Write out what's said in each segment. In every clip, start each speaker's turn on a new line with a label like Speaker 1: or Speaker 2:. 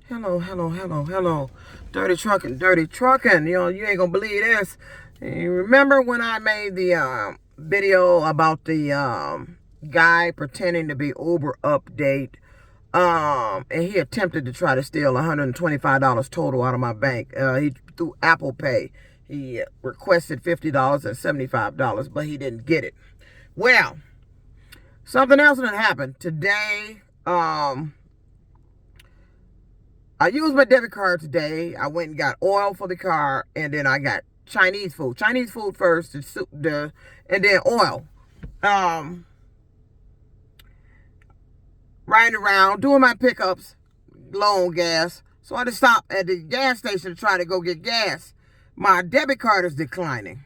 Speaker 1: Hello, hello, hello, hello. Dirty trucking, dirty trucking. You ain't gonna believe this. You remember when I made the video about the guy pretending to be Uber update? And he attempted to try to steal $125 total out of my bank. He through Apple Pay. He requested $50 and $75, but he didn't get it. Well, something else that happened today. I used my debit card today. I went and got oil for the car, and then I got Chinese food. Chinese food first, and then oil. Riding around, doing my pickups, low on gas. So I had to stop at the gas station to try to go get gas. My debit card is declining.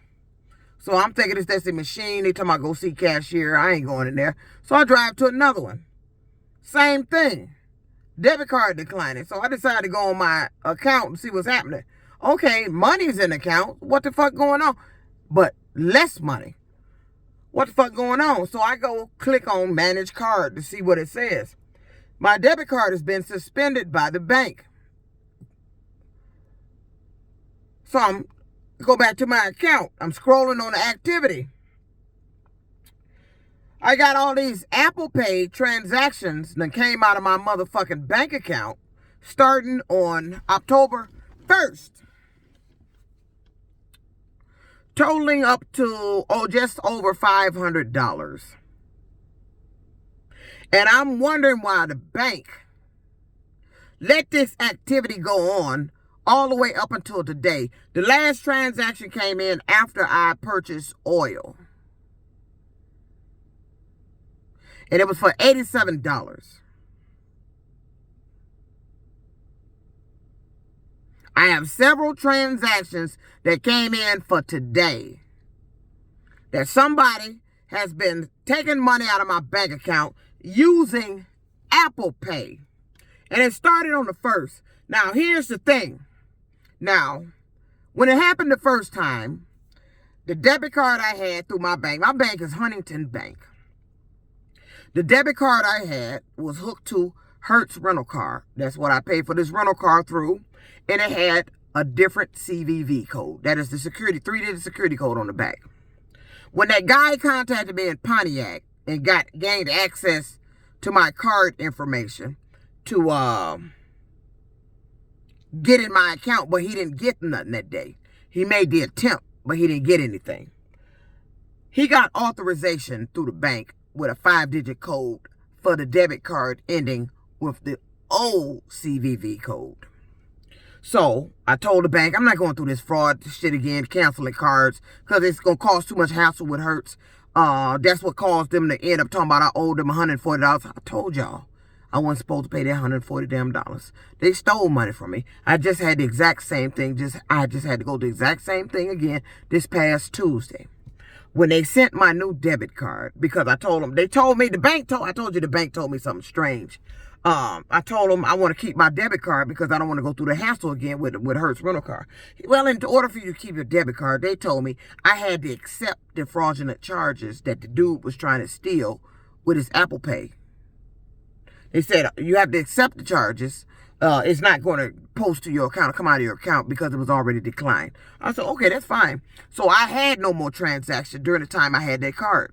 Speaker 1: So I'm thinking that's the machine. They talking about go see cashier. I ain't going in there. So I drive to another one. Same thing. Debit card declining. So I decided to go on my account and see what's happening. Okay, money's in the account. What the fuck going on? But less money. What the fuck going on? So I go click on manage card to see what it says. My debit card has been suspended by the bank. So I'm go back to my account. I'm scrolling on the activity. I got all these Apple Pay transactions that came out of my motherfucking bank account starting on October 1st. Totaling up to, just over $500. And I'm wondering why the bank let this activity go on all the way up until today. The last transaction came in after I purchased oil. And it was for $87. I have several transactions that came in for today. That somebody has been taking money out of my bank account using Apple Pay. And it started on the 1st. Now, here's the thing. Now, when it happened the first time, the debit card I had through my bank is Huntington Bank. The debit card I had was hooked to Hertzs rental car. That's what I paid for this rental car through. And it had a different CVV code. That is the security, 3-digit security code on the back. When that guy contacted me in Pontiac and gained access to my card information to get in my account, but he didn't get nothing that day. He made the attempt, but he didn't get anything. He got authorization through the bank with a 5-digit code for the debit card ending with the old CVV code. So I told the bank, I'm not going through this fraud shit again, canceling cards, because it's going to cause too much hassle with Hertz. That's what caused them to end up talking about I owed them $140. I told y'all I wasn't supposed to pay that $140 damn. They stole money from me. I just had the exact same thing. I just had to go the exact same thing again this past Tuesday. When they sent my new debit card, because I told them, I told you the bank told me something strange. I told them I want to keep my debit card because I don't want to go through the hassle again with Hertz rental car. Well, in order for you to keep your debit card, they told me I had to accept the fraudulent charges that the dude was trying to steal with his Apple Pay. They said you have to accept the charges. It's not going to post to your account, come out of your account because it was already declined. I said, okay, that's fine. So I had no more transaction during the time I had that card.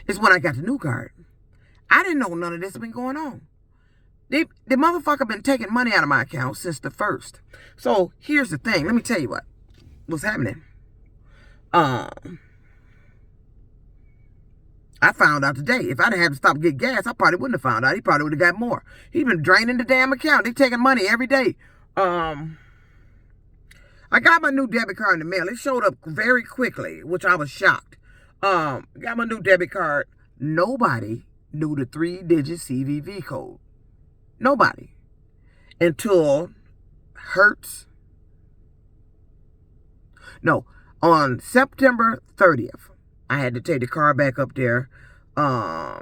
Speaker 1: It's when I got the new card. I didn't know none of this had been going on. The motherfucker been taking money out of my account since the 1st. So here's the thing. Let me tell you what's happening. I found out today. If I'd had to stop and get gas, I probably wouldn't have found out. He probably would have got more. He's been draining the damn account. They taking money every day. I got my new debit card in the mail. It showed up very quickly, which I was shocked. Got my new debit card. Nobody knew the 3-digit CVV code. Nobody. Until Hertz. No, on September 30th. I had to take the car back up there to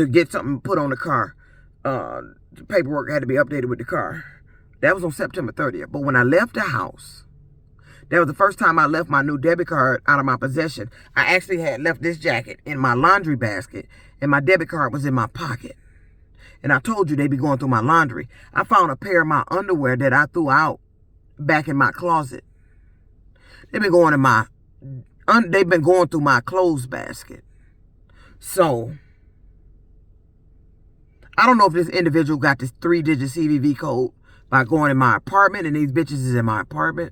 Speaker 1: get something put on the car. The paperwork had to be updated with the car. That was on September 30th. But when I left the house, that was the first time I left my new debit card out of my possession. I actually had left this jacket in my laundry basket, and my debit card was in my pocket. And I told you they be going through my laundry. I found a pair of my underwear that I threw out back in my closet. They've been going through my clothes basket. So I don't know if this individual got this 3-digit CVV code by going in my apartment, and these bitches is in my apartment.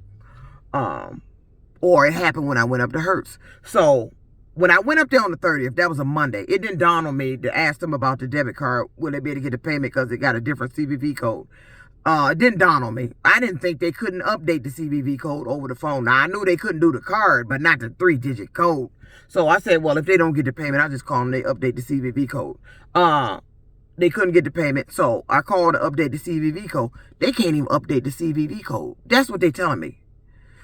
Speaker 1: Or it happened when I went up to Hertz. So when I went up there on the 30th, that was a Monday. It didn't dawn on me to ask them about the debit card. Will they be able to get the payment because it got a different CVV code? It didn't dawn on me. I didn't think they couldn't update the CVV code over the phone. Now, I knew they couldn't do the card, but not the 3-digit code. So I said, well, if they don't get the payment, I'll just call them. They update the CVV code. They couldn't get the payment, so I called to update the CVV code. They can't even update the CVV code. That's what they're telling me.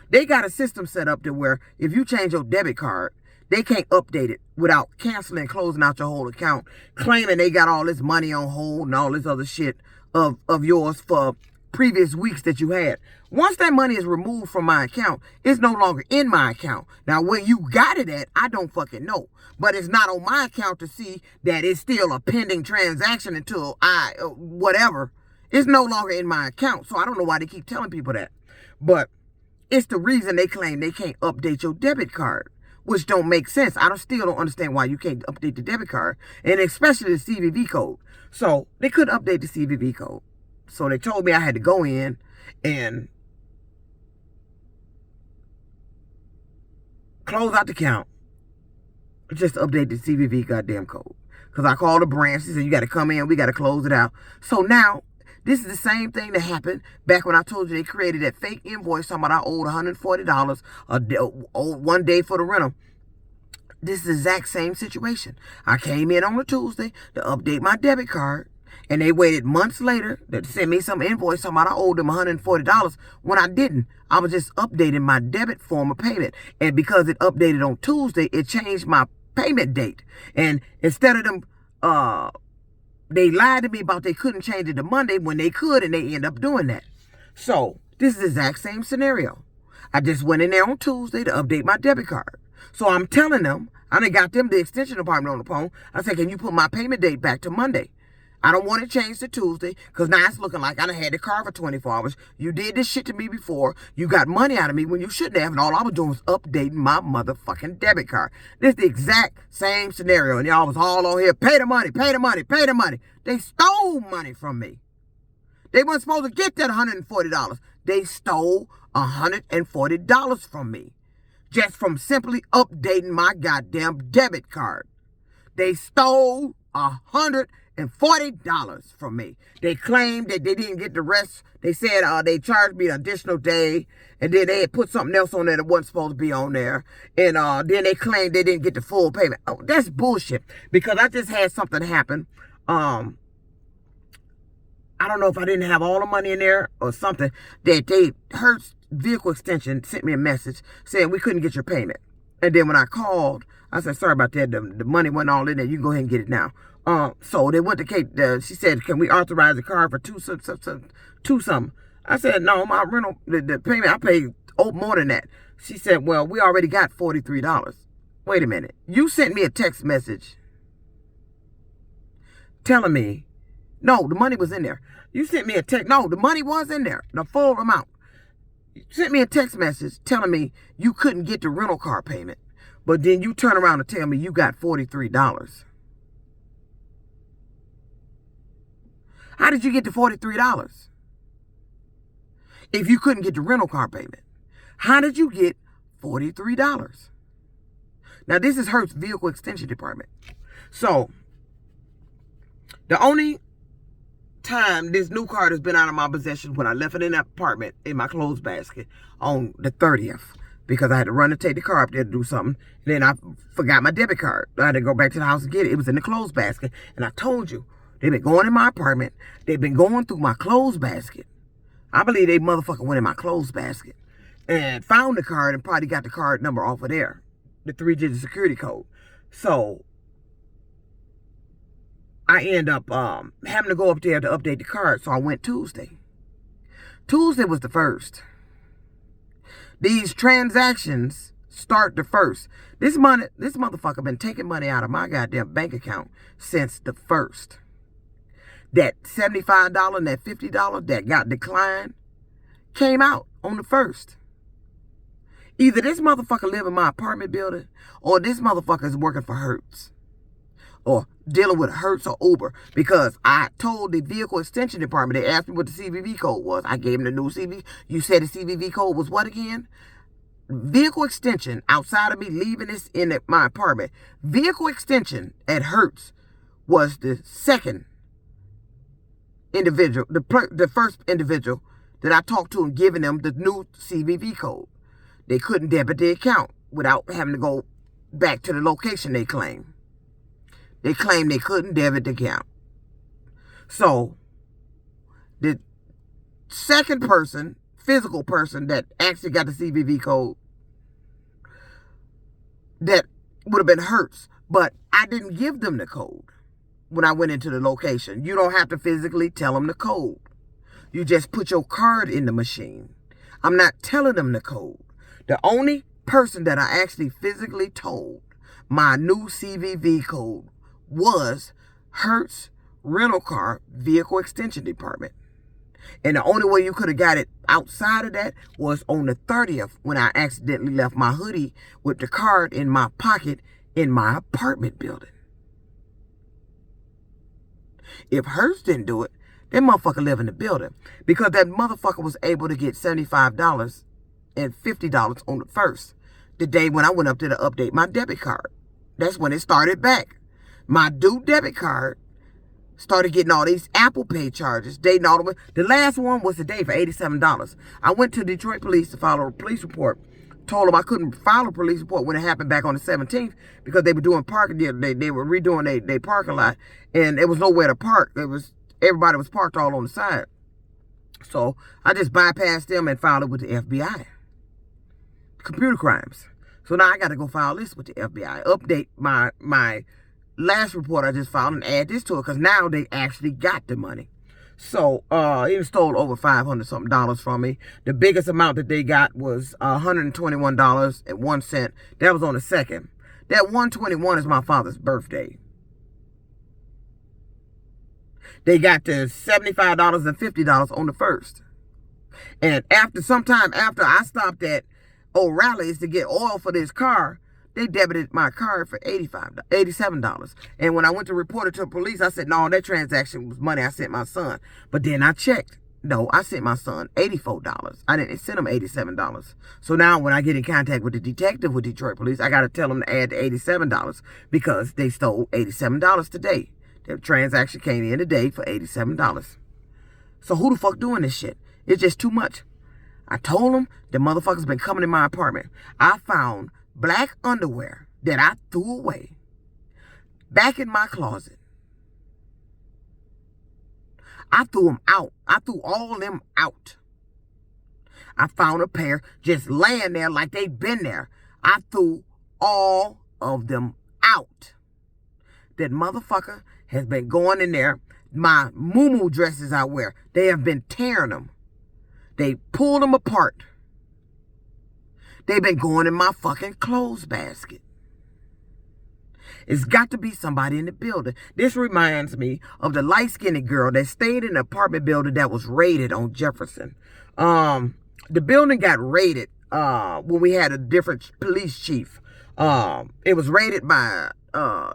Speaker 1: They got a system set up to where if you change your debit card, they can't update it without canceling and closing out your whole account, claiming they got all this money on hold and all this other shit of yours for previous weeks that you had. Once that money is removed from my account, it's no longer in my account. Now, where you got it at, I don't fucking know. But it's not on my account to see that it's still a pending transaction until whatever. It's no longer in my account. So I don't know why they keep telling people that. But it's the reason they claim they can't update your debit card, which don't make sense. Still don't understand why you can't update the debit card, and especially the CVV code. So they couldn't update the CVV code. So they told me I had to go in and close out the account just to update the CVV goddamn code. Because I called the branch. She said, you got to come in. We got to close it out. So now, this is the same thing that happened back when I told you they created that fake invoice talking about I owed $140 one day for the rental. This is the exact same situation. I came in on a Tuesday to update my debit card, and they waited months later to send me some invoice talking about I owed them $140 when I didn't. I was just updating my debit form of payment. And because it updated on Tuesday, it changed my payment date. And instead of them, they lied to me about they couldn't change it to Monday when they could, and they end up doing that. So this is the exact same scenario. I just went in there on Tuesday to update my debit card. So I'm telling them, I done got them the extension department on the phone. I said, can you put my payment date back to Monday? I don't want it changed to Tuesday because now it's looking like I done had the car for 24 hours. You did this shit to me before. You got money out of me when you shouldn't have. And all I was doing was updating my motherfucking debit card. This is the exact same scenario. And y'all was all on here, pay the money, pay the money, pay the money. They stole money from me. They weren't supposed to get that $140. They stole $140 from me. Just from simply updating my goddamn debit card. They stole $140 from me. They claimed that they didn't get the rest. They said they charged me an additional day, and then they had put something else on there that wasn't supposed to be on there. And then they claimed they didn't get the full payment. Oh, that's bullshit. Because I just had something happen. I don't know if I didn't have all the money in there or something. That Hertz Vehicle Extension sent me a message saying we couldn't get your payment. And then when I called, I said, sorry about that. The money wasn't all in there. You can go ahead and get it now. So they went to Kate. She said, can we authorize the card for two something? I said, no, my rental, the payment, I paid more than that. She said, well, we already got $43. Wait a minute. You sent me a text message telling me, no, the money was in there. You sent me a text. No, the money was in there. The full amount. You sent me a text message telling me you couldn't get the rental car payment. But then you turn around and tell me you got $43. How did you get the $43? If you couldn't get the rental car payment, how did you get $43? Now, this is Hertz Vehicle Extension Department. So, the only time this new card has been out of my possession when I left it in that apartment in my clothes basket on the 30th. Because I had to run and take the car up there to do something. And then I forgot my debit card. I had to go back to the house and get it. It was in the clothes basket. And I told you, they've been going in my apartment. They've been going through my clothes basket. I believe they motherfucking went in my clothes basket. And found the card and probably got the card number off of there. The 3-digit security code. So, I end up having to go up there to update the card. So I went Tuesday. Tuesday was the 1st. These transactions start the 1st. This motherfucker been taking money out of my goddamn bank account since the 1st. that $75 and that $50 that got declined came out on the 1st. Either this motherfucker live in my apartment building or this motherfucker is working for Hertz or dealing with Hertz or Uber, because I told the vehicle extension department, they asked me what the CVV code was. I gave them the new CVV. You said the CVV code was what again? Vehicle extension, outside of me leaving this in my apartment, vehicle extension at Hertz was the second individual, the first individual that I talked to and giving them the new CVV code. They couldn't debit the account without having to go back to the location they claim. They claimed they couldn't debit the account. So, the second person, physical person that actually got the CVV code, that would have been Hertz. But I didn't give them the code when I went into the location. You don't have to physically tell them the code. You just put your card in the machine. I'm not telling them the code. The only person that I actually physically told my new CVV code was Hertz Rental Car Vehicle Extension Department. And the only way you could have got it outside of that was on the 30th when I accidentally left my hoodie with the card in my pocket in my apartment building. If Hertz didn't do it, that motherfucker live in the building, because that motherfucker was able to get $75 and $50 on the 1st, the day when I went up there to update my debit card. That's when it started back. My due debit card started getting all these Apple Pay charges. The last one was today for $87. I went to Detroit Police to file a police report. Told them I couldn't file a police report when it happened back on the 17th because they were doing parking. They were redoing their parking lot, and there was nowhere to park. Everybody was parked all on the side. So I just bypassed them and filed it with the FBI. Computer crimes. So now I got to go file this with the FBI. Update my last report I just filed and add this to it, because now they actually got the money. So he stole over $500-something from me. The biggest amount that they got was $121.01. That was on the 2nd. That $121 is my father's birthday. They got the $75 and $50 on the 1st. And sometime after I stopped at O'Reilly's to get oil for this car, they debited my card for $87. And when I went to report it to the police, I said, no, that transaction was money I sent my son. But then I checked. No, I sent my son $84. I didn't send him $87. So now when I get in contact with the detective with Detroit Police, I got to tell them to add the $87 because they stole $87 today. The transaction came in today for $87. So who the fuck doing this shit? It's just too much. I told them the motherfuckers been coming in my apartment. I found black underwear that I threw away back in my closet. I threw them out. I threw all of them out. I found a pair just laying there like they'd been there. I threw all of them out. That motherfucker has been going in there. My muumuu dresses I wear, they have been tearing them. They pulled them apart. They've been going in my fucking clothes basket. It's got to be somebody in the building. This reminds me of the light-skinned girl that stayed in the apartment building that was raided on Jefferson. The building got raided when we had a different police chief. It was raided by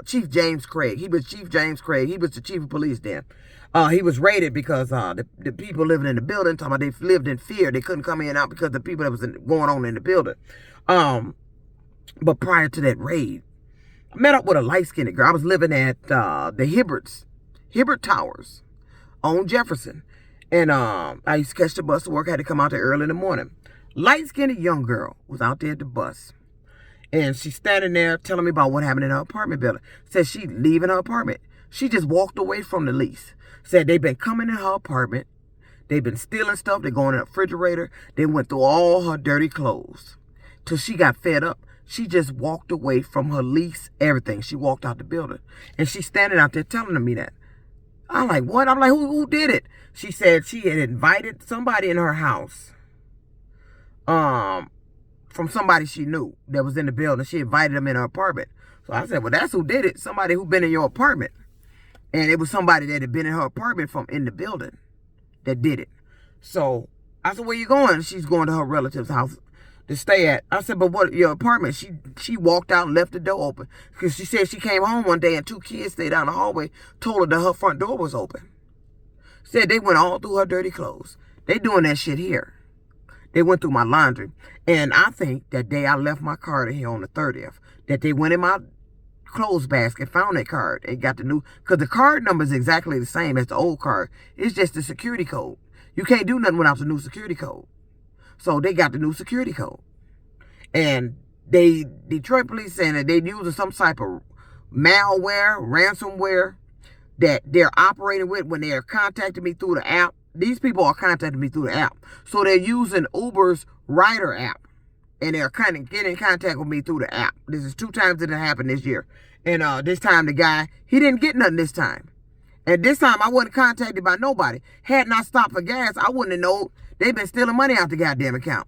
Speaker 1: Chief James Craig. He was Chief James Craig. He was the chief of police then. He was raided because the people living in the building, talking about they lived in fear. They couldn't come in and out because of the people that was going on in the building. But prior to that raid, I met up with a light-skinned girl. I was living at the Hibbert Towers on Jefferson. And I used to catch the bus to work. I had to come out there early in the morning. Light-skinned young girl was out there at the bus. And she's standing there telling me about what happened in her apartment building. Said she's leaving her apartment. She just walked away from the lease. Said they've been coming in her apartment. They've been stealing stuff. They're going in the refrigerator. They went through all her dirty clothes. Till she got fed up. She just walked away from her lease, everything. She walked out the building. And she's standing out there telling me that. I'm like, what? I'm like, who did it? She said she had invited somebody in her house. From somebody she knew that was in the building. She invited them in her apartment. So I said, well, that's who did it. Somebody who been in your apartment. And it was somebody that had been in her apartment from in the building that did it. So I said, where you going? She's going to her relative's house to stay at. I said, but what, your apartment? She walked out and left the door open. Because she said she came home one day and 2 kids stayed down the hallway, told her that her front door was open. Said they went all through her dirty clothes. They doing that shit here. They went through my laundry. And I think that day I left my card in here on the 30th, that they went in my clothes basket, found that card, and got the new, because the card number is exactly the same as the old card. It's just the security code. You can't do nothing without the new security code. So they got the new security code. And Detroit police saying that they using some type of malware, ransomware that they're operating with when they're contacting me through the app. These people are contacting me through the app. So they're using Uber's Rider app. And they're kind of getting in contact with me through the app. This is 2 times that it happened this year. And this time the guy, he didn't get nothing this time. And this time I wasn't contacted by nobody. Had not stopped for gas, I wouldn't have known they've been stealing money out the goddamn account.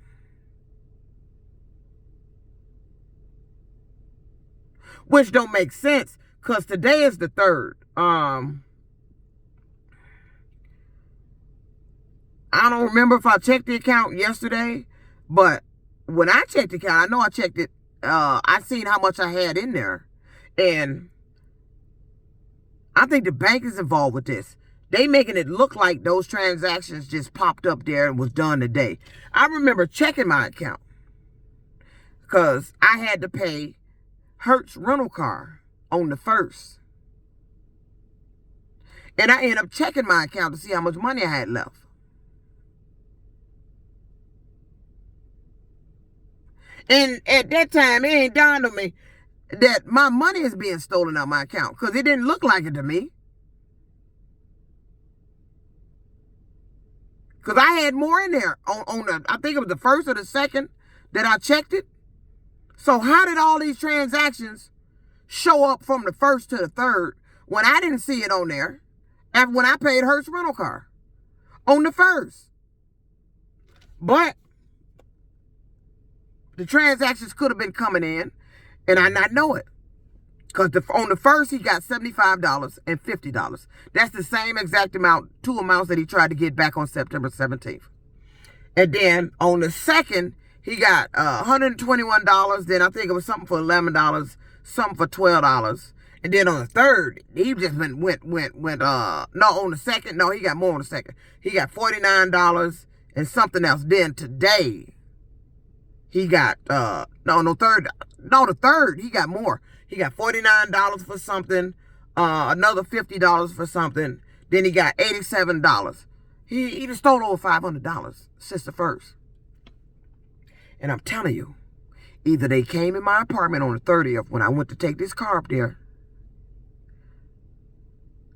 Speaker 1: Which don't make sense, because today is the 3rd. I don't remember if I checked the account yesterday, but when I checked the account, I know I checked it. I seen how much I had in there. And I think the bank is involved with this. They making it look like those transactions just popped up there and was done today. I remember checking my account because I had to pay Hertzs rental car on the 1st. And I ended up checking my account to see how much money I had left. And at that time, it ain't dawned on me that my money is being stolen out my account, because it didn't look like it to me. Because I had more in there on the, I think it was the 1st or the 2nd that I checked it. So how did all these transactions show up from the 1st to the 3rd when I didn't see it on there after when I paid Hertzs rental car on the 1st? But the transactions could have been coming in, and I not know it. Because on the 1st, he got $75 and $50. That's the same exact amount, 2 amounts that he tried to get back on September 17th. And then on the 2nd, he got $121. Then I think it was something for $11, something for $12. And then on the 3rd, he just went, no, on the 2nd, no, he got more on the 2nd. He got $49 and something else. Then today, he got, the 3rd, he got more. He got $49 for something, another $50 for something. Then he got $87. He just stole over $500 since the 1st. And I'm telling you, either they came in my apartment on the 30th when I went to take this car up there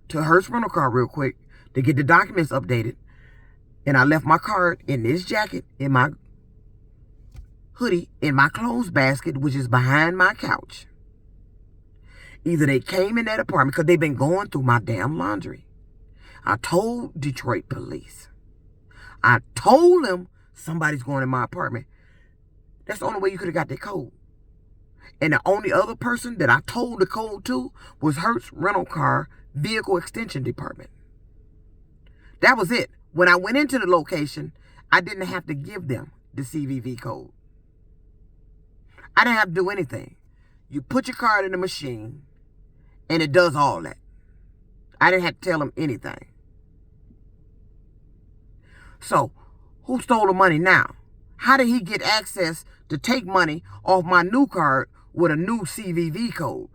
Speaker 1: to Hertzs rental car real quick to get the documents updated. And I left my card in this jacket, in my hoodie, in my clothes basket, which is behind my couch. Either they came in that apartment, because they've been going through my damn laundry. I told Detroit police. I told them somebody's going in my apartment. That's the only way you could have got that code. And the only other person that I told the code to was Hertzs rental car vehicle extension department. That was it. When I went into the location, I didn't have to give them the CVV code. I didn't have to do anything. You put your card in the machine, and it does all that. I didn't have to tell them anything. So, who stole the money now? How did he get access to take money off my new card with a new CVV code?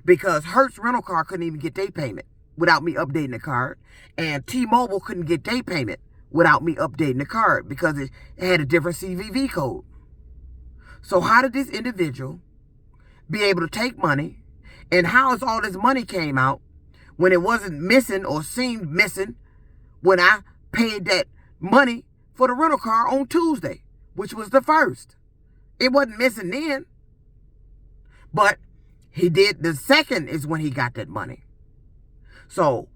Speaker 1: Because Hertzs rental car couldn't even get their payment without me updating the card. And T-Mobile couldn't get their payment without me updating the card because it had a different CVV code. So how did this individual be able to take money? And how is all this money came out when it wasn't missing or seemed missing when I paid that money for the rental car on Tuesday, which was the 1st? It wasn't missing then. But he did, the 2nd is when he got that money. So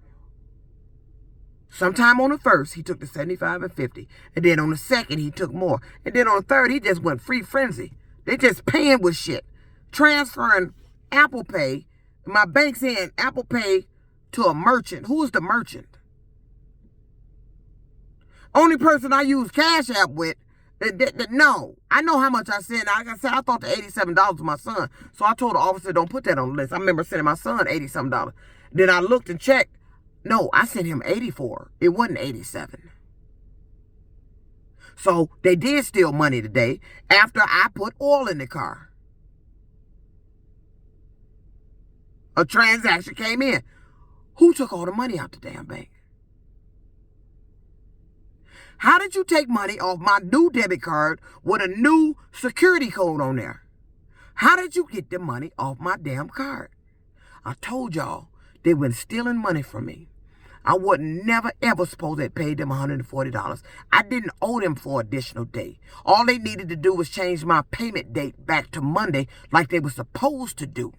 Speaker 1: sometime on the 1st, he took the 75 and 50. And then on the 2nd, he took more. And then on the 3rd, he just went free frenzy. They just paying with shit. Transferring Apple Pay. My bank saying Apple Pay to a merchant. Who is the merchant? Only person I use Cash App with, no. I know how much I sent. Like I said, I thought the $87 was my son. So I told the officer, don't put that on the list. I remember sending my son $80-something. Then I looked and checked. No, I sent him 84. It wasn't 87. So they did steal money today after I put oil in the car. A transaction came in. Who took all the money out the damn bank? How did you take money off my new debit card with a new security code on there? How did you get the money off my damn card? I told y'all they been stealing money from me. I would never ever supposed to have paid them $140. I didn't owe them for an additional day. All they needed to do was change my payment date back to Monday like they were supposed to do.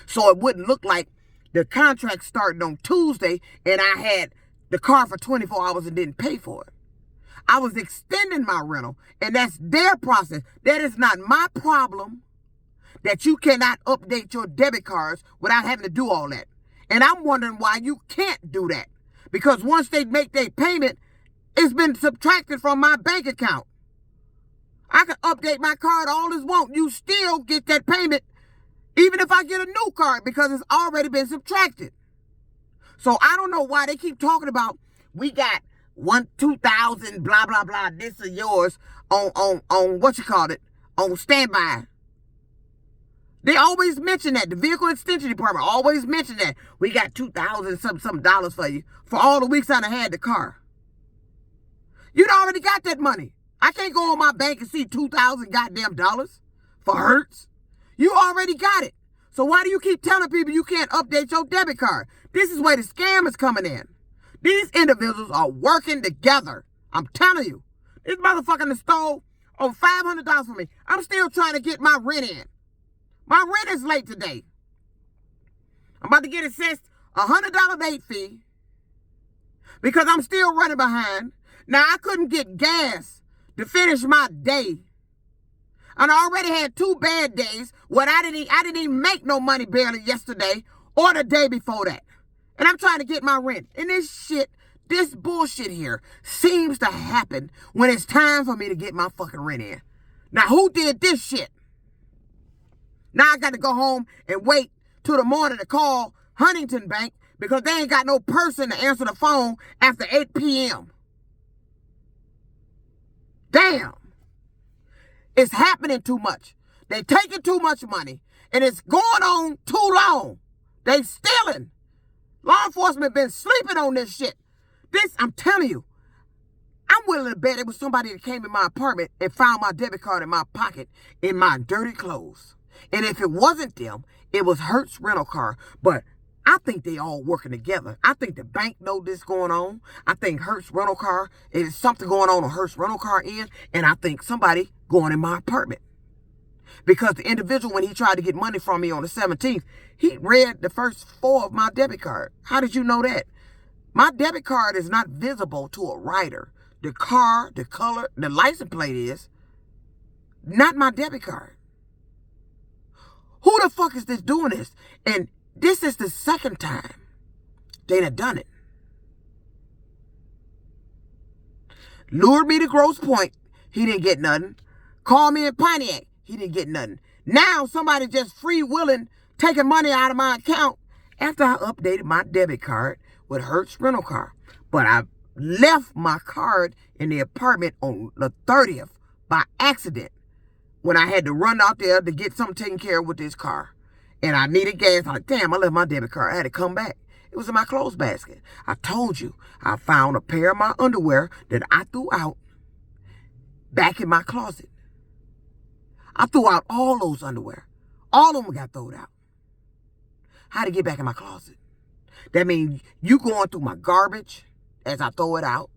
Speaker 1: So it wouldn't look like the contract started on Tuesday and I had the car for 24 hours and didn't pay for it. I was extending my rental, and that's their process. That is not my problem that you cannot update your debit cards without having to do all that. And I'm wondering why you can't do that. Because once they make their payment, it's been subtracted from my bank account. I can update my card all as want. You still get that payment even if I get a new card because it's already been subtracted. So I don't know why they keep talking about we got 2,000 blah blah blah. This is yours on what you call it on standby. They always mention that. The vehicle extension department always mention that we got 2,000 some dollars for you for all the weeks I done had the car. You'd already got that money. I can't go on my bank and see 2,000 goddamn dollars for Hertz. You already got it. So why do you keep telling people you can't update your debit card? This is where the scam is coming in. These individuals are working together. I'm telling you. This motherfucker done stole over $500 from me. I'm still trying to get my rent in. My rent is late today. I'm about to get assessed a $100 late fee because I'm still running behind. Now, I couldn't get gas to finish my day. And I already had 2 bad days where I didn't even make no money barely yesterday or the day before that. And I'm trying to get my rent. And this bullshit here seems to happen when it's time for me to get my fucking rent in. Now, who did this shit? Now I got to go home and wait till the morning to call Huntington Bank because they ain't got no person to answer the phone after 8 p.m. Damn. It's happening too much. They taking too much money. And it's going on too long. They stealing. Law enforcement been sleeping on this shit. This, I'm telling you, I'm willing to bet it was somebody that came in my apartment and found my debit card in my pocket in my dirty clothes. And if it wasn't them, it was Hertz rental car. But I think they all working together. I think the bank know this going on. I think Hertz rental car, is something going on Hertz rental car end. And I think somebody going in my apartment. Because the individual, when he tried to get money from me on the 17th, he read the first 4 of my debit card. How did you know that? My debit card is not visible to a writer. The car, the color, the license plate is not my debit card. Who the fuck is this doing this? And this is the second time they done it. Lured me to Grosse Pointe. He didn't get nothing. Called me in Pontiac. He didn't get nothing. Now somebody just free willing taking money out of my account after I updated my debit card with Hertz rental car. But I left my card in the apartment on the 30th by accident when I had to run out there to get something taken care of with this car. And I needed gas. I'm like, damn, I left my debit card. I had to come back. It was in my clothes basket. I told you, I found a pair of my underwear that I threw out back in my closet. I threw out all those underwear. All of them got thrown out. How to get back in my closet? That means you going through my garbage as I throw it out.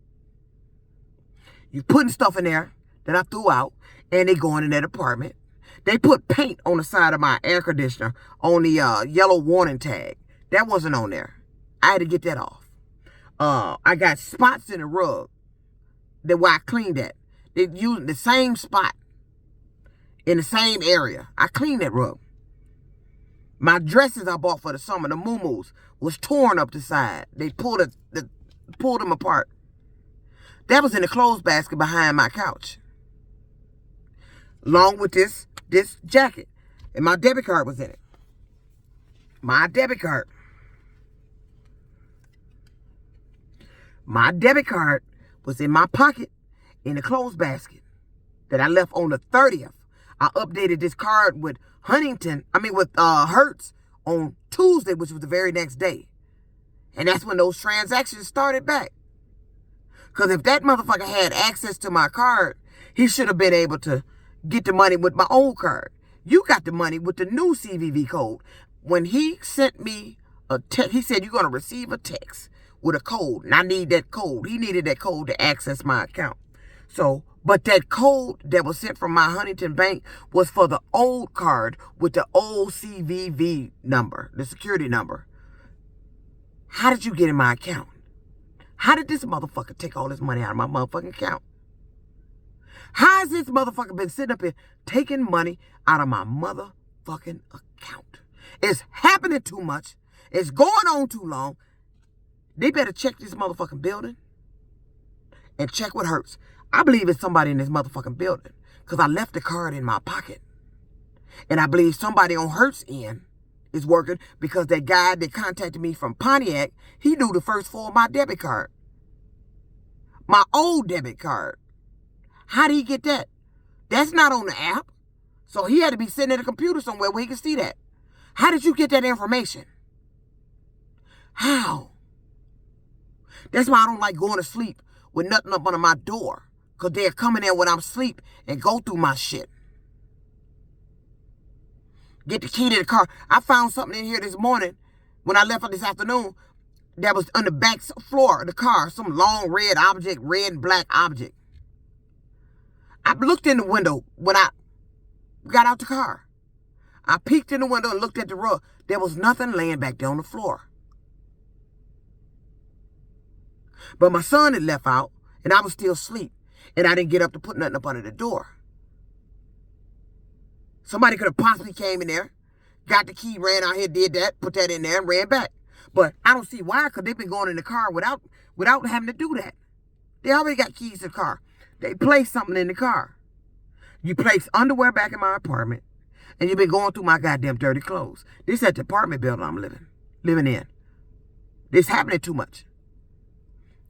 Speaker 1: You putting stuff in there that I threw out, and they going in that apartment. They put paint on the side of my air conditioner on the yellow warning tag. That wasn't on there. I had to get that off. I got spots in the rug that where I cleaned that. They used the same spot in the same area. I cleaned that rug. My dresses I bought for the summer, the muumuus, was torn up the side. They pulled them apart. That was in the clothes basket behind my couch. Along with this jacket. And my debit card was in it. My debit card. My debit card was in my pocket in the clothes basket that I left on the 30th. I updated this card with Hertz on Tuesday, which was the very next day. And that's when those transactions started back. Because if that motherfucker had access to my card, he should have been able to get the money with my old card. You got the money with the new CVV code. When he sent me a text, he said, you're going to receive a text with a code. And I need that code. He needed that code to access my account. So, but that code that was sent from my Huntington bank was for the old card with the old CVV number, the security number. How did you get in my account? How did this motherfucker take all this money out of my motherfucking account? How has this motherfucker been sitting up here taking money out of my motherfucking account? It's happening too much. It's going on too long. They better check this motherfucking building and check with Hertz. I believe it's somebody in this motherfucking building because I left the card in my pocket. And I believe somebody on Hertz end is working because that guy that contacted me from Pontiac, he knew the first four of my debit card. My old debit card. How did he get that? That's not on the app. So he had to be sitting at a computer somewhere where he could see that. How did you get that information? How? That's why I don't like going to sleep with nothing up under my door. Because they're coming in when I'm asleep and go through my shit. Get the key to the car. I found something in here this morning when I left this afternoon that was on the back floor of the car. Some long red object, red and black object. I looked in the window when I got out the car. I peeked in the window and looked at the rug. There was nothing laying back there on the floor. But my son had left out and I was still asleep. And I didn't get up to put nothing up under the door. Somebody could have possibly came in there, got the key, ran out here, did that, put that in there, and ran back. But I don't see why, because they've been going in the car without having to do that. They already got keys to the car. They place something in the car. You place underwear back in my apartment, and you've been going through my goddamn dirty clothes. This at the apartment building I'm living in. This happening too much.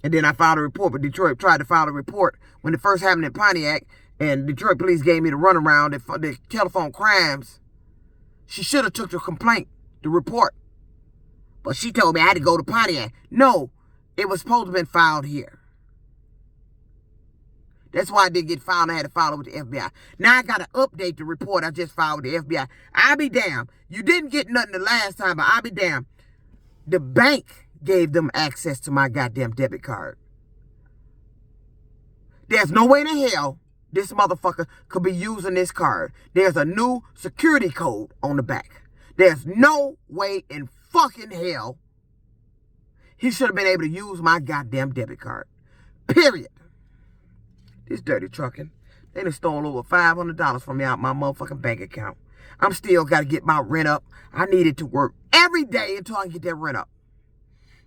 Speaker 1: And then I filed a report, but Detroit tried to file a report when it first happened in Pontiac, and Detroit police gave me the runaround, the telephone crimes. She should have took the complaint, the report. But she told me I had to go to Pontiac. No, it was supposed to have been filed here. That's why I didn't get filed. I had to file it with the FBI. Now I got to update the report I just filed with the FBI. I'll be damned. You didn't get nothing the last time, but I'll be damned. The bank gave them access to my goddamn debit card. There's no way in hell this motherfucker could be using this card. There's a new security code on the back. There's no way in fucking hell he should have been able to use my goddamn debit card. Period. This dirty trucking. They done stole over $500 from me out my motherfucking bank account. I'm still got to get my rent up. I needed to work every day until I can get that rent up.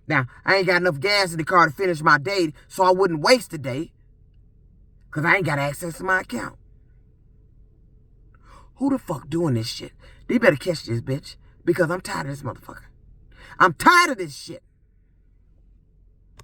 Speaker 1: Now, I ain't got enough gas in the car to finish my day, so I wouldn't waste the day. Because I ain't got access to my account. Who the fuck doing this shit? They better catch this bitch. Because I'm tired of this motherfucker. I'm tired of this shit.